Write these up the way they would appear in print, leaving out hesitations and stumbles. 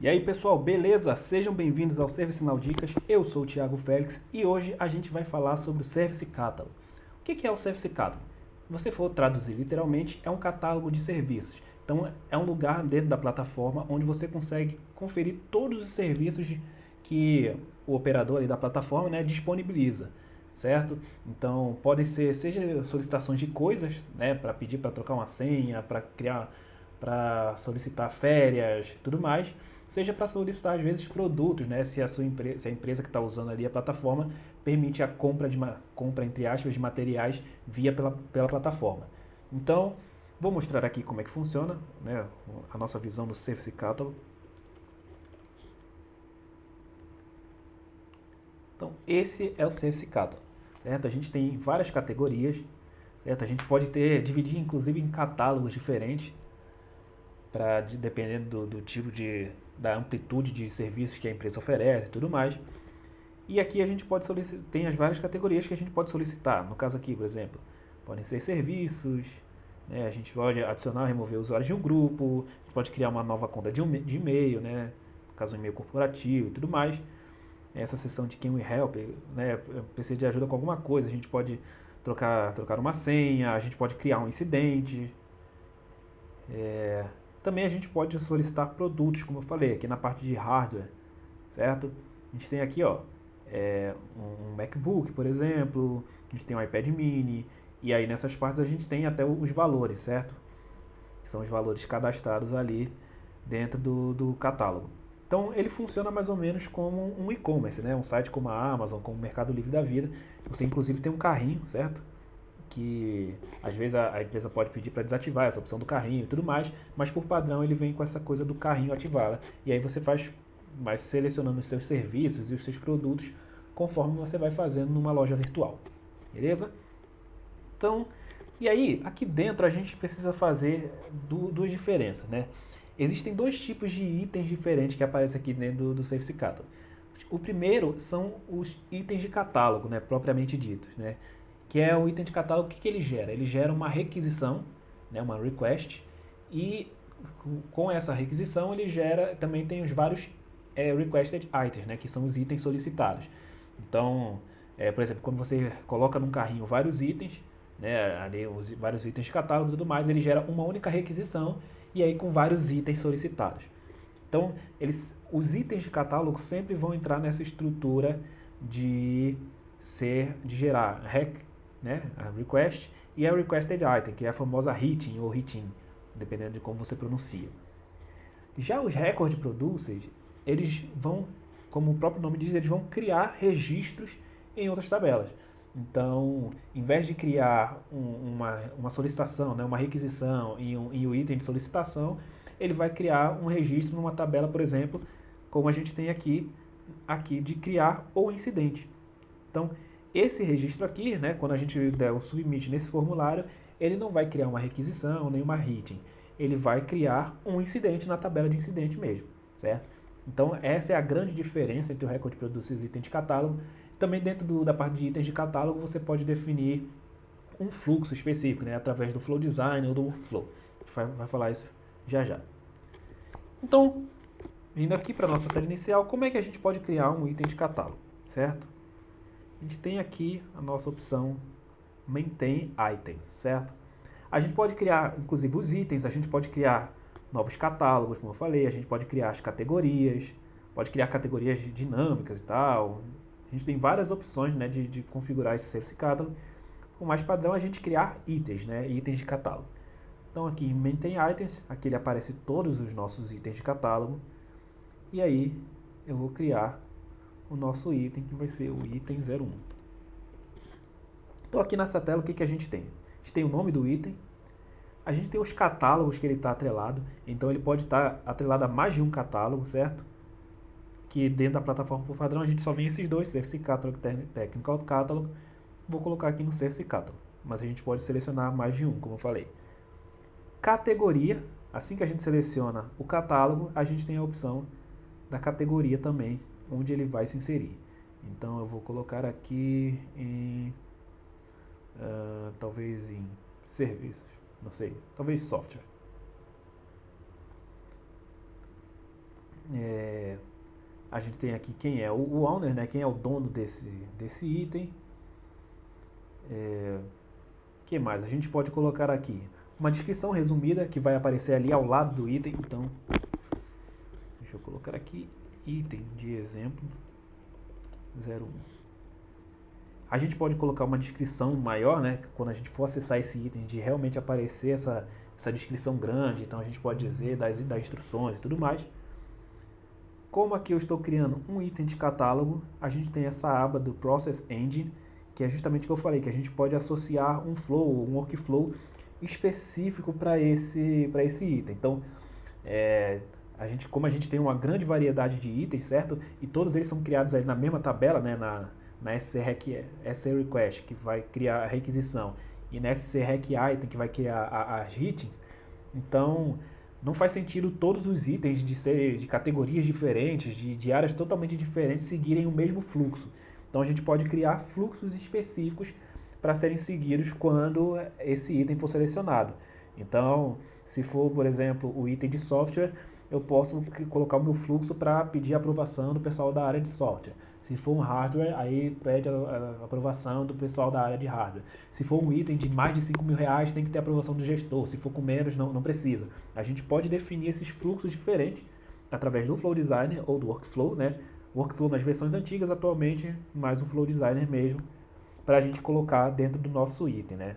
E aí pessoal, beleza? Sejam bem-vindos ao ServiceNow Dicas, eu sou o Thiago Félix e hoje a gente vai falar sobre o Service Catalog. O que é o Service Catalog? Se você for traduzir literalmente, é um catálogo de serviços. Então é um lugar dentro da plataforma onde você consegue conferir todos os serviços que o operador ali da plataforma, né, disponibiliza, certo? Então podem ser seja solicitações de coisas, né, para pedir para trocar uma senha, para criar, para solicitar férias, tudo mais, seja para solicitar às vezes produtos, né? Se a sua empresa, se a empresa que está usando ali a plataforma permite a compra compra entre aspas de materiais via pela plataforma. Então, vou mostrar aqui como é que funciona, né? A nossa visão do Service Catalog. Então, esse é o Service Catalog, certo? A gente tem várias categorias, certo? A gente pode dividir inclusive em catálogos diferentes para dependendo do tipo da amplitude de serviços que a empresa oferece e tudo mais. E aqui a gente pode solicitar, tem as várias categorias que a gente pode solicitar. No caso aqui, por exemplo, podem ser serviços, né? A gente pode adicionar ou remover usuários de um grupo, a gente pode criar uma nova conta de e-mail, né? No caso, um e-mail corporativo e tudo mais. Essa seção de Can We Help, né? Precisa de ajuda com alguma coisa, a gente pode trocar uma senha, a gente pode criar um incidente. Também a gente pode solicitar produtos, como eu falei, aqui na parte de hardware, certo? A gente tem aqui, ó, um MacBook, por exemplo, a gente tem um iPad mini, e aí nessas partes a gente tem até os valores, certo? Que são os valores cadastrados ali dentro do catálogo. Então ele funciona mais ou menos como um e-commerce, né? Um site como a Amazon, como o Mercado Livre da vida. Você inclusive tem um carrinho, certo? Que às vezes a empresa pode pedir para desativar essa opção do carrinho e tudo mais, mas por padrão ele vem com essa coisa do carrinho ativada. E aí você faz mais selecionando os seus serviços e os seus produtos conforme você vai fazendo numa loja virtual. Beleza? Então, e aí, aqui dentro a gente precisa fazer duas diferenças, né? Existem dois tipos de itens diferentes que aparecem aqui dentro do Service Catalog. O primeiro são os itens de catálogo, né, propriamente ditos, né? Que é o item de catálogo, o que ele gera? Ele gera uma requisição, né, uma request, e com essa requisição ele gera, também tem os vários requested items, né, que são os itens solicitados. Então, por exemplo, quando você coloca num carrinho vários itens, né, ali vários itens de catálogo e tudo mais, ele gera uma única requisição e aí com vários itens solicitados. Então, os itens de catálogo sempre vão entrar nessa estrutura de gerar né, a request e a requested item, que é a famosa hitting ou hitting, dependendo de como você pronuncia. Já os record producers, eles vão, como o próprio nome diz, eles vão criar registros em outras tabelas. Então, em vez de criar uma solicitação, né, uma requisição em um item de solicitação, ele vai criar um registro numa tabela, por exemplo, como a gente tem aqui de criar ou incidente. Então, esse registro aqui, né, quando a gente der o submit nesse formulário, ele não vai criar uma requisição nem uma hitting. Ele vai criar um incidente na tabela de incidente mesmo, certo? Então, essa é a grande diferença entre o record producer e os itens de catálogo. Também dentro da parte de itens de catálogo, você pode definir um fluxo específico, né, através do flow design ou do workflow. A gente vai falar isso já já. Então, vindo aqui para a nossa tela inicial, como é que a gente pode criar um item de catálogo, certo? A gente tem aqui a nossa opção Maintain Items, certo? A gente pode criar, inclusive, os itens, a gente pode criar novos catálogos, como eu falei, a gente pode criar as categorias, pode criar categorias dinâmicas e tal. A gente tem várias opções, né, de configurar esse Service Catalog. O mais padrão é a gente criar itens, né, itens de catálogo. Então aqui em Maintain Items, aqui ele aparece todos os nossos itens de catálogo. E aí eu vou criar o nosso item, que vai ser o item 01. Então aqui nessa tela o que a gente tem? A gente tem o nome do item, a gente tem os catálogos que ele está atrelado, então ele pode estar atrelado a mais de um catálogo, certo? Que dentro da plataforma por padrão a gente só vê esses dois, Service Catalog e Technical Catalog. Vou colocar aqui no Service Catalog, mas a gente pode selecionar mais de um, como eu falei. Categoria, assim que a gente seleciona o catálogo, a gente tem a opção da categoria também, onde ele vai se inserir. Então eu vou colocar aqui em talvez em serviços, não sei, talvez software. a gente tem aqui quem é o owner, né? Quem é o dono desse item. Que mais? A gente pode colocar aqui uma descrição resumida que vai aparecer ali ao lado do item. Então, deixa eu colocar aqui item de exemplo 01. A gente pode colocar uma descrição maior, né? Quando a gente for acessar esse item, de realmente aparecer essa descrição grande. Então a gente pode dizer das instruções e tudo mais. Como aqui eu estou criando um item de catálogo, a gente tem essa aba do Process Engine, que é justamente o que eu falei, que a gente pode associar um flow, um workflow específico para esse item. Então, como a gente tem uma grande variedade de itens, certo? E todos eles são criados aí na mesma tabela, né? Na SC Request, que vai criar a requisição, e na SC Rec Item, que vai criar as hitings. Então, não faz sentido todos os itens de categorias diferentes, de áreas totalmente diferentes, seguirem o mesmo fluxo. Então, a gente pode criar fluxos específicos para serem seguidos quando esse item for selecionado. Então, se for, por exemplo, o item de software, eu posso colocar o meu fluxo para pedir a aprovação do pessoal da área de software. Se for um hardware, aí pede a aprovação do pessoal da área de hardware. Se for um item de mais de R$5.000, tem que ter aprovação do gestor. Se for com menos, não precisa. A gente pode definir esses fluxos diferentes através do Flow Designer ou do Workflow, né? Workflow nas versões antigas, atualmente, mais o Flow Designer mesmo, para a gente colocar dentro do nosso item, né?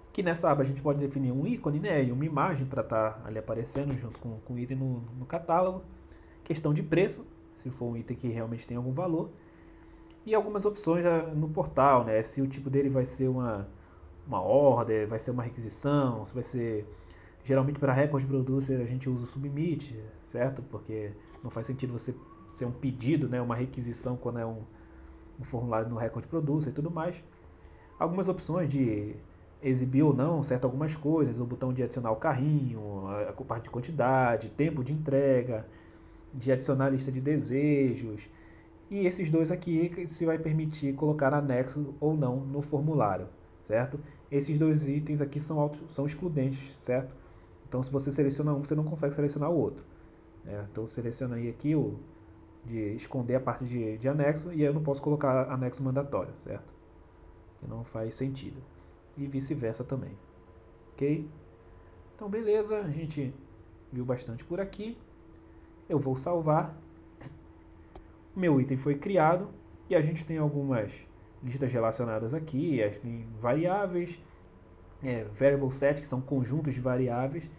Aqui nessa aba a gente pode definir um ícone, né, e uma imagem para estar ali aparecendo junto com o item no catálogo. Questão de preço, se for um item que realmente tem algum valor. E algumas opções no portal, né, se o tipo dele vai ser uma order, vai ser uma requisição, se vai ser... Geralmente para Record Producer a gente usa o Submit, certo? Porque não faz sentido você ser um pedido, né, uma requisição quando é um formulário no Record Producer e tudo mais. Algumas opções de exibir ou não, certo, algumas coisas, o botão de adicionar o carrinho, a parte de quantidade, tempo de entrega, de adicionar a lista de desejos, e esses dois aqui se vai permitir colocar anexo ou não no formulário, certo? Esses dois itens aqui são excludentes, certo? Então se você seleciona um, você não consegue selecionar o outro. Então seleciona aí aqui o de esconder a parte de anexo, e eu não posso colocar anexo mandatório, certo? Que não faz sentido. E vice-versa também. Ok? Então beleza, a gente viu bastante por aqui. Eu vou salvar. O meu item foi criado e a gente tem algumas listas relacionadas aqui. A gente tem variáveis, variable set, que são conjuntos de variáveis.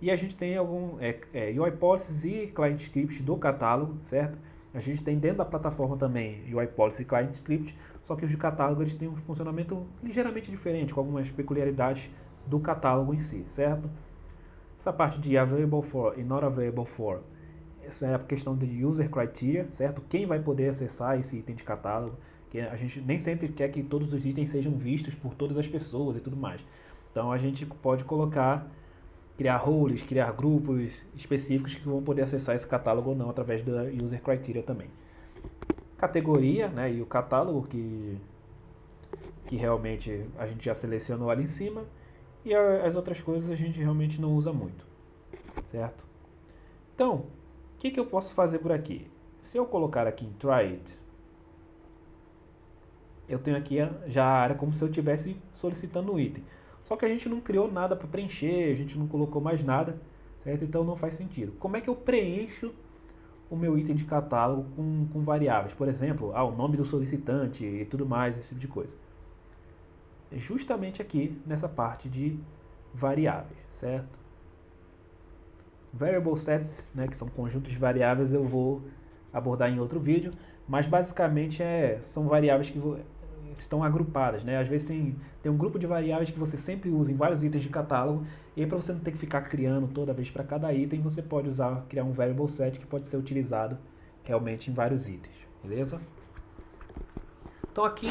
E a gente tem algum UI policies e client scripts do catálogo, certo? A gente tem dentro da plataforma também UI policies e client scripts, só que os de catálogo eles têm um funcionamento ligeiramente diferente, com algumas peculiaridades do catálogo em si, certo? Essa parte de available for e not available for, essa é a questão de user criteria, certo? Quem vai poder acessar esse item de catálogo, que a gente nem sempre quer que todos os itens sejam vistos por todas as pessoas e tudo mais. Então a gente pode criar roles, criar grupos específicos que vão poder acessar esse catálogo ou não através da user criteria também. Categoria, né, e o catálogo que realmente a gente já selecionou ali em cima, e as outras coisas a gente realmente não usa muito, certo? Então, o que eu posso fazer por aqui? Se eu colocar aqui em Try It, eu tenho aqui já a área como se eu estivesse solicitando um item. Só que a gente não criou nada para preencher, a gente não colocou mais nada, certo? Então não faz sentido. Como é que eu preencho o meu item de catálogo com variáveis? Por exemplo, o nome do solicitante e tudo mais, esse tipo de coisa. É justamente aqui nessa parte de variáveis, certo? Variable sets, né, que são conjuntos de variáveis, eu vou abordar em outro vídeo, mas basicamente são variáveis que estão agrupadas, né? Às vezes tem um grupo de variáveis que você sempre usa em vários itens de catálogo, e aí para você não ter que ficar criando toda vez para cada item, você pode criar um variable set que pode ser utilizado realmente em vários itens, beleza? Então aqui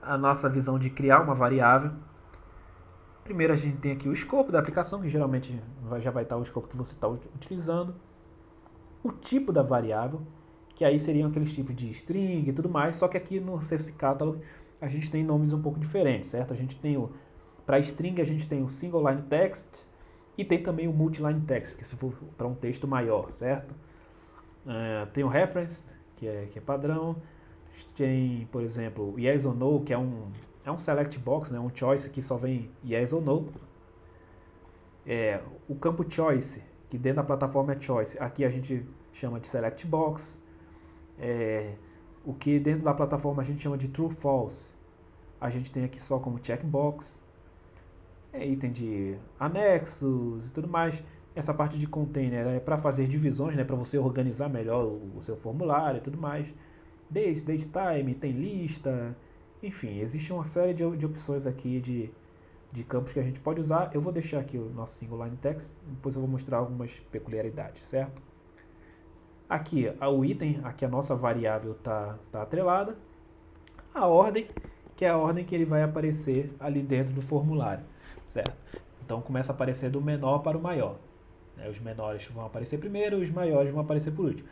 a nossa visão de criar uma variável. Primeiro a gente tem aqui o escopo da aplicação, que geralmente já vai estar o escopo que você está utilizando. O tipo da variável, que aí seriam aqueles tipos de string e tudo mais, só que aqui no Service Catalog a gente tem nomes um pouco diferentes, certo? A gente tem para string a gente tem o single line text e tem também o multi-line text, que se for para um texto maior, certo? Tem o reference, que é padrão. Tem, por exemplo, o yes or no, que é um select box, né? Um choice que só vem yes ou no. O campo choice, que dentro da plataforma é choice, aqui a gente chama de select box. O que dentro da plataforma a gente chama de true false, a gente tem aqui só como checkbox. Item de anexos e tudo mais. Essa parte de container é para fazer divisões, né, para você organizar melhor o seu formulário e tudo mais. Date time, tem lista, enfim, existe uma série de opções aqui de campos que a gente pode usar. Eu vou deixar aqui o nosso single line text, depois eu vou mostrar algumas peculiaridades, certo? Aqui o item, aqui a nossa variável está atrelada. A ordem, que é a ordem que ele vai aparecer ali dentro do formulário, certo? Então começa a aparecer do menor para o maior. Os menores vão aparecer primeiro, os maiores vão aparecer por último.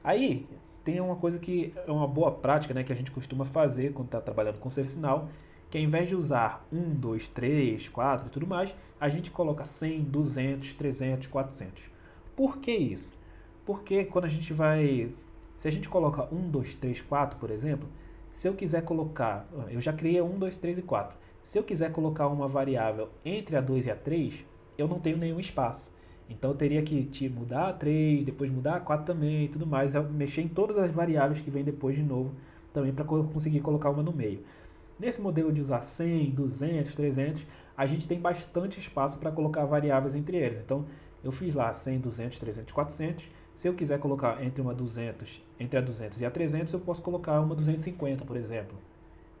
Aí tem uma coisa que é uma boa prática, né, que a gente costuma fazer quando está trabalhando com ServiceNow, que ao invés de usar 1, 2, 3, 4 e tudo mais, a gente coloca 100, 200, 300, 400. Por que isso? Porque quando a gente vai... Se a gente coloca 1, 2, 3, 4, por exemplo, se eu quiser colocar... Eu já criei 1, 2, 3 e 4. Se eu quiser colocar uma variável entre a 2 e a 3, eu não tenho nenhum espaço. Então eu teria que mudar a 3, depois mudar a 4 também e tudo mais, mexer em todas as variáveis que vem depois de novo, também para conseguir colocar uma no meio. Nesse modelo de usar 100, 200, 300, a gente tem bastante espaço para colocar variáveis entre eles. Então eu fiz lá 100, 200, 300, 400. Se eu quiser colocar entre a 200 e a 300, eu posso colocar uma 250, por exemplo.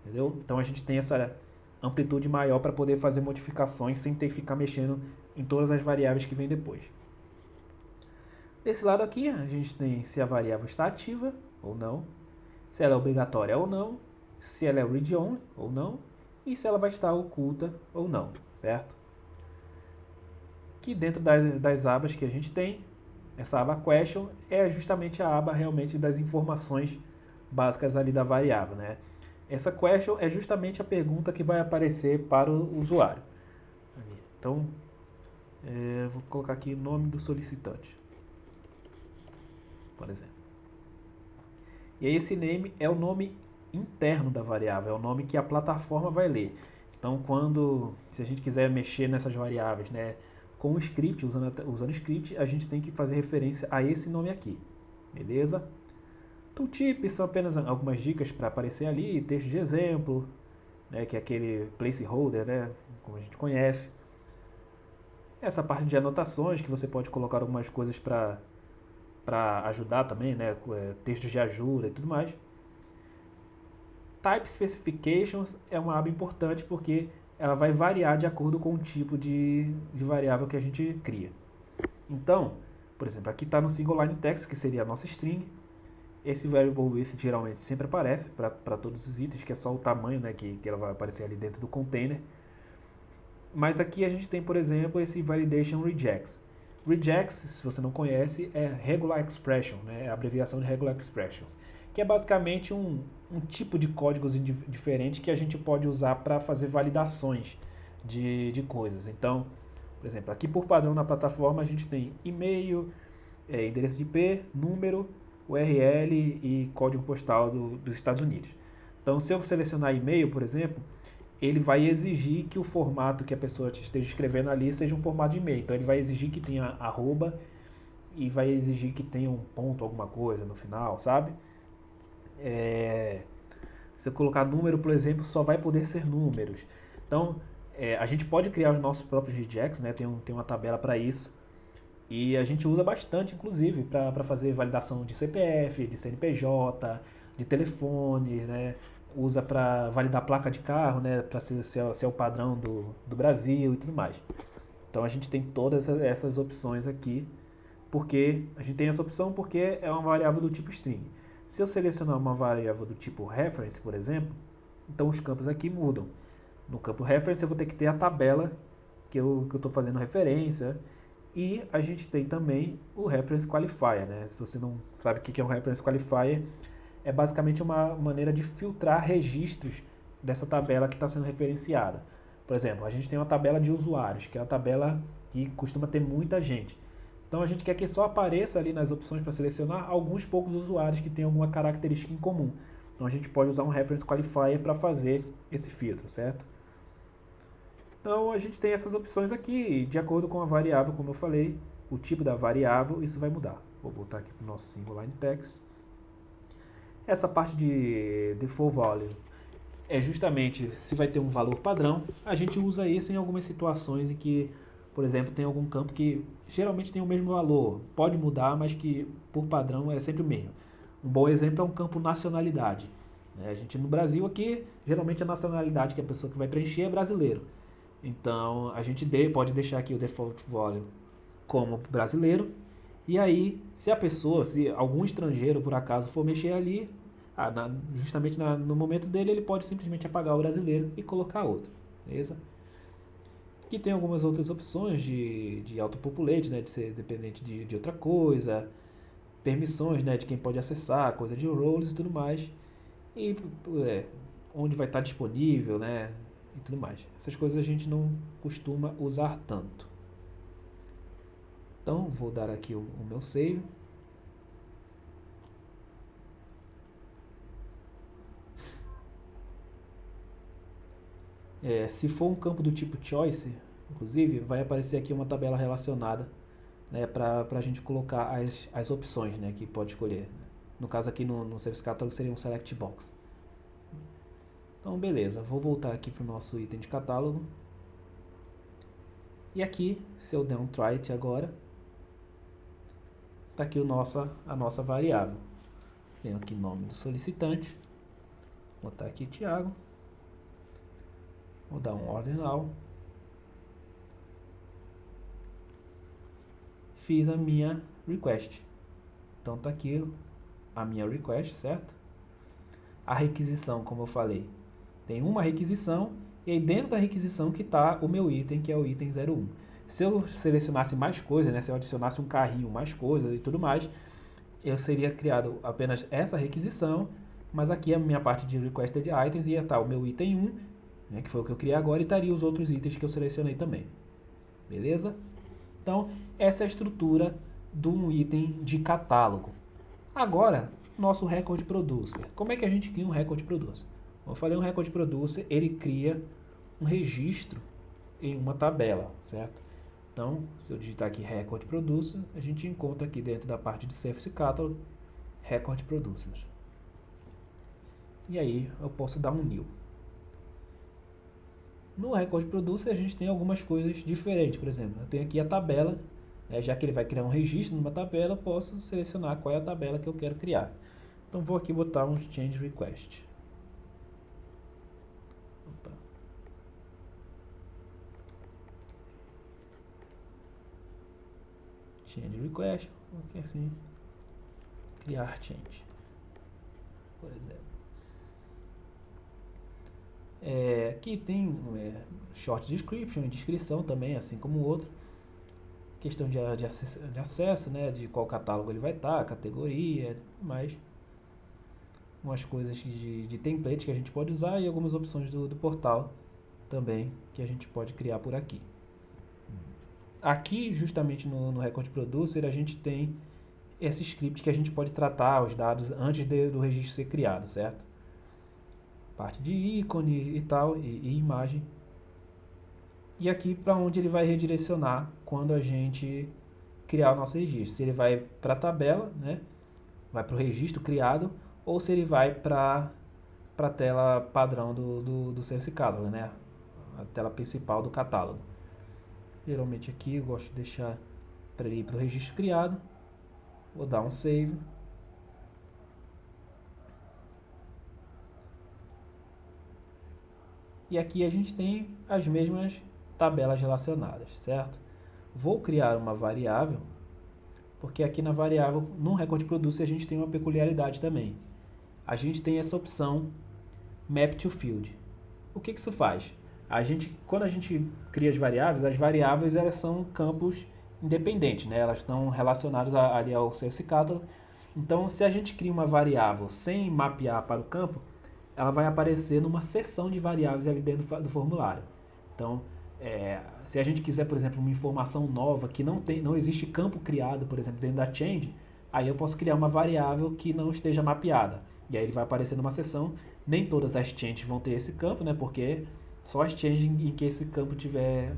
Entendeu? Então a gente tem essa amplitude maior para poder fazer modificações sem ter que ficar mexendo em todas as variáveis que vem depois. Desse lado aqui, a gente tem se a variável está ativa ou não, se ela é obrigatória ou não, se ela é read-only ou não, e se ela vai estar oculta ou não, certo? Que dentro das abas que a gente tem, essa aba question é justamente a aba realmente das informações básicas ali da variável, né? Essa question é justamente a pergunta que vai aparecer para o usuário. Então, vou colocar aqui o nome do solicitante, por exemplo. E aí esse name é o nome interno da variável, é o nome que a plataforma vai ler. Então, se a gente quiser mexer nessas variáveis, né, com o script, usando o script, a gente tem que fazer referência a esse nome aqui, beleza? Tooltips são apenas algumas dicas para aparecer ali, texto de exemplo, né, que é aquele placeholder, né, como a gente conhece. Essa parte de anotações, que você pode colocar algumas coisas para ajudar também, né, textos de ajuda e tudo mais. Type Specifications é uma aba importante porque ela vai variar de acordo com o tipo de variável que a gente cria. Então, por exemplo, aqui está no single line text, que seria a nossa string. Esse variable width geralmente sempre aparece para todos os itens, que é só o tamanho, né, que ela vai aparecer ali dentro do container. Mas aqui a gente tem, por exemplo, esse validation rejects. Rejects, se você não conhece, é regular expression, né, é a abreviação de regular expressions, que é basicamente um tipo de códigos diferente que a gente pode usar para fazer validações de coisas. Então, por exemplo, aqui por padrão na plataforma a gente tem e-mail, endereço de IP, número, URL e código postal dos Estados Unidos. Então, se eu selecionar e-mail, por exemplo, ele vai exigir que o formato que a pessoa esteja escrevendo ali seja um formato de e-mail. Então, ele vai exigir que tenha arroba e vai exigir que tenha um ponto, alguma coisa no final, sabe? Se eu colocar número, por exemplo, só vai poder ser números. Então, a gente pode criar os nossos próprios regex, né? Tem uma tabela para isso. E a gente usa bastante, inclusive, para fazer validação de CPF, de CNPJ, de telefone, né? Usa para validar placa de carro, né? Para se é o padrão do Brasil e tudo mais. Então a gente tem todas essas opções aqui, porque a gente tem essa opção porque é uma variável do tipo string. Se eu selecionar uma variável do tipo reference, por exemplo, então os campos aqui mudam. No campo reference eu vou ter que ter a tabela que eu estou fazendo referência. E a gente tem também o Reference Qualifier, né? Se você não sabe o que é um Reference Qualifier, é basicamente uma maneira de filtrar registros dessa tabela que está sendo referenciada. Por exemplo, a gente tem uma tabela de usuários, que é uma tabela que costuma ter muita gente. Então a gente quer que só apareça ali nas opções para selecionar alguns poucos usuários que têm alguma característica em comum. Então a gente pode usar um Reference Qualifier para fazer esse filtro, certo? Então a gente tem essas opções aqui, de acordo com a variável, como eu falei, o tipo da variável, isso vai mudar. Vou voltar aqui para o nosso single line text. Essa parte de default value é justamente se vai ter um valor padrão. A gente usa isso em algumas situações em que, por exemplo, tem algum campo que geralmente tem o mesmo valor. Pode mudar, mas que por padrão é sempre o mesmo. Um bom exemplo é um campo nacionalidade. A gente no Brasil aqui, geralmente a nacionalidade que a pessoa que vai preencher é brasileiro. Então a gente pode deixar aqui o default value como brasileiro. E aí, se algum estrangeiro por acaso for mexer ali, justamente no momento dele, ele pode simplesmente apagar o brasileiro e colocar outro, beleza? Aqui tem algumas outras opções de auto-populate, né, de ser dependente de outra coisa, permissões, né, de quem pode acessar, coisa de roles e tudo mais, e onde vai estar disponível, né, e tudo mais. Essas coisas a gente não costuma usar tanto. Então, vou dar aqui o meu save. Se for um campo do tipo choice, inclusive, vai aparecer aqui uma tabela relacionada, né, para a gente colocar as opções, né, que pode escolher. No caso aqui no Service Catalog seria um Select Box. Então, beleza. Vou voltar aqui para o nosso item de catálogo. E aqui, se eu der um try it agora, está aqui a nossa variável. Tenho aqui o nome do solicitante. Vou botar aqui Thiago. Vou dar um ordinal. Fiz a minha request. Então está aqui a minha request, certo? A requisição, como eu falei, tem uma requisição e aí dentro da requisição que está o meu item, que é o item 01. Se eu selecionasse mais coisas, né, se eu adicionasse um carrinho, mais coisas e tudo mais, eu seria criado apenas essa requisição, mas aqui a minha parte de requested items ia estar o meu item 1, né, que foi o que eu criei agora, e estaria os outros itens que eu selecionei também. Beleza? Então, essa é a estrutura de um item de catálogo. Agora, nosso record producer. Como é que a gente cria um record producer? Como eu falei, um record producer, ele cria um registro em uma tabela, certo? Então, se eu digitar aqui record producer, a gente encontra aqui dentro da parte de Service Catalog, record producers. E aí, eu posso dar um new. No Record Producer a gente tem algumas coisas diferentes, por exemplo, eu tenho aqui a tabela, já que ele vai criar um registro numa tabela, eu posso selecionar qual é a tabela que eu quero criar. Então vou aqui botar um change request. Opa. Change request, aqui assim, criar change, por exemplo. Aqui tem short description, descrição também, assim como o outro. Questão de acesso, né, de qual catálogo ele vai estar, categoria, mais umas coisas de template que a gente pode usar e algumas opções do portal também que a gente pode criar por aqui. Aqui, justamente no Record Producer, a gente tem esse script que a gente pode tratar os dados antes do registro ser criado, certo? Parte de ícone e tal, e imagem. E aqui para onde ele vai redirecionar quando a gente criar o nosso registro. Se ele vai para a tabela, né? Vai para o registro criado, ou se ele vai para a tela padrão do Service Catalog, né? A tela principal do catálogo. Geralmente aqui eu gosto de deixar para ele ir para o registro criado. Vou dar um save. E aqui a gente tem as mesmas tabelas relacionadas, certo? Vou criar uma variável, porque aqui na variável, no Record Producer, a gente tem uma peculiaridade também. A gente tem essa opção Map to Field. O que isso faz? Quando a gente cria as variáveis elas são campos independentes, né? Elas estão relacionadas ali ao Service Catalog. Então, se a gente cria uma variável sem mapear para o campo, ela vai aparecer numa seção de variáveis ali dentro do formulário. Então, Se a gente quiser, por exemplo, uma informação nova que não existe campo criado, por exemplo, dentro da change, aí eu posso criar uma variável que não esteja mapeada. E aí ele vai aparecer numa seção. Nem todas as changes vão ter esse campo, né? Porque só as changes em que esse campo tiver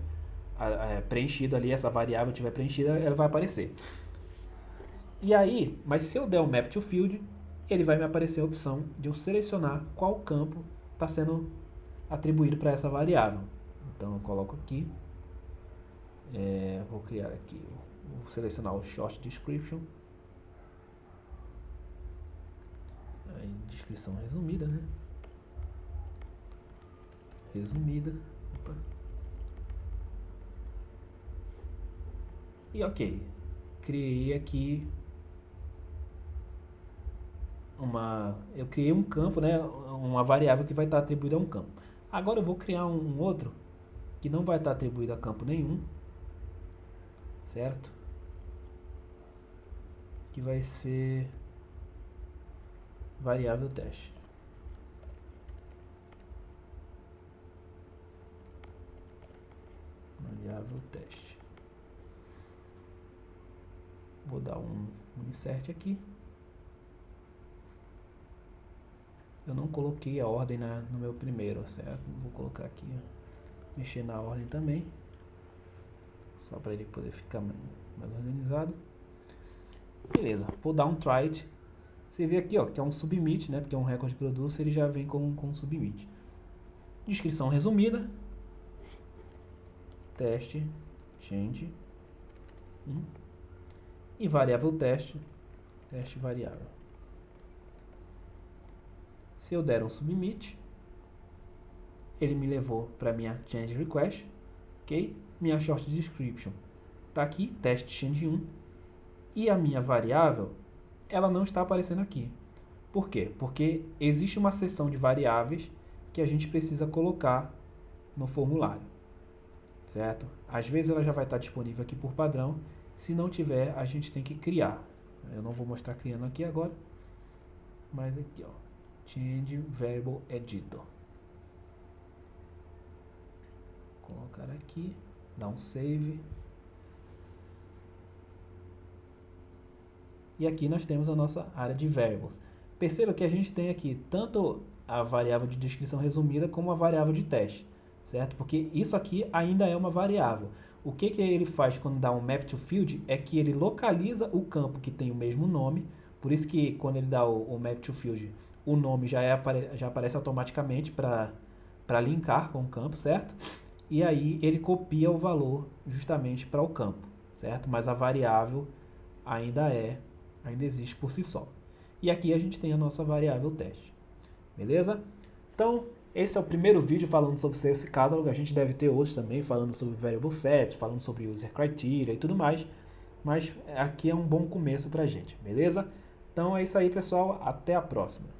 preenchido ali, essa variável tiver preenchida, ela vai aparecer. E aí, mas se eu der o map to field, ele vai me aparecer a opção de eu selecionar qual campo está sendo atribuído para essa variável. Então eu coloco aqui, vou criar aqui, vou selecionar o short description, aí, descrição resumida, né? Resumida. Opa. E ok, criei aqui eu criei um campo, né, uma variável que vai estar atribuída a um campo. Agora eu vou criar um outro que não vai estar atribuído a campo nenhum, certo? Que vai ser variável teste. Variável teste. Vou dar um insert aqui. Eu não coloquei a ordem no meu primeiro, certo? Vou colocar aqui, mexer na ordem também, só para ele poder ficar mais organizado. Beleza, vou dar um try. Você vê aqui, ó, que é um submit, né? Porque é um recorde de produto, ele já vem com um submit. Descrição resumida, teste, change, e variável teste variável. Se eu der um submit, ele me levou para minha change request, ok? Minha short description está aqui, teste change 1, e a minha variável, ela não está aparecendo aqui. Por quê? Porque existe uma seção de variáveis que a gente precisa colocar no formulário, certo? Às vezes ela já vai estar disponível aqui por padrão, se não tiver, a gente tem que criar. Eu não vou mostrar criando aqui agora, mas aqui, ó, change variable editor. Vou colocar aqui, dar um save. E aqui nós temos a nossa área de variables. Perceba que a gente tem aqui tanto a variável de descrição resumida como a variável de teste, certo? Porque isso aqui ainda é uma variável. O que ele faz quando dá um map to field é que ele localiza o campo que tem o mesmo nome, por isso que quando ele dá o map to field, o nome já aparece automaticamente para linkar com o campo, certo? E aí ele copia o valor justamente para o campo, certo? Mas a variável ainda existe por si só. E aqui a gente tem a nossa variável teste, beleza? Então, esse é o primeiro vídeo falando sobre Sales Catalog. A gente deve ter outros também falando sobre Variable Sets, falando sobre User Criteria e tudo mais. Mas aqui é um bom começo pra gente, beleza? Então é isso aí, pessoal. Até a próxima.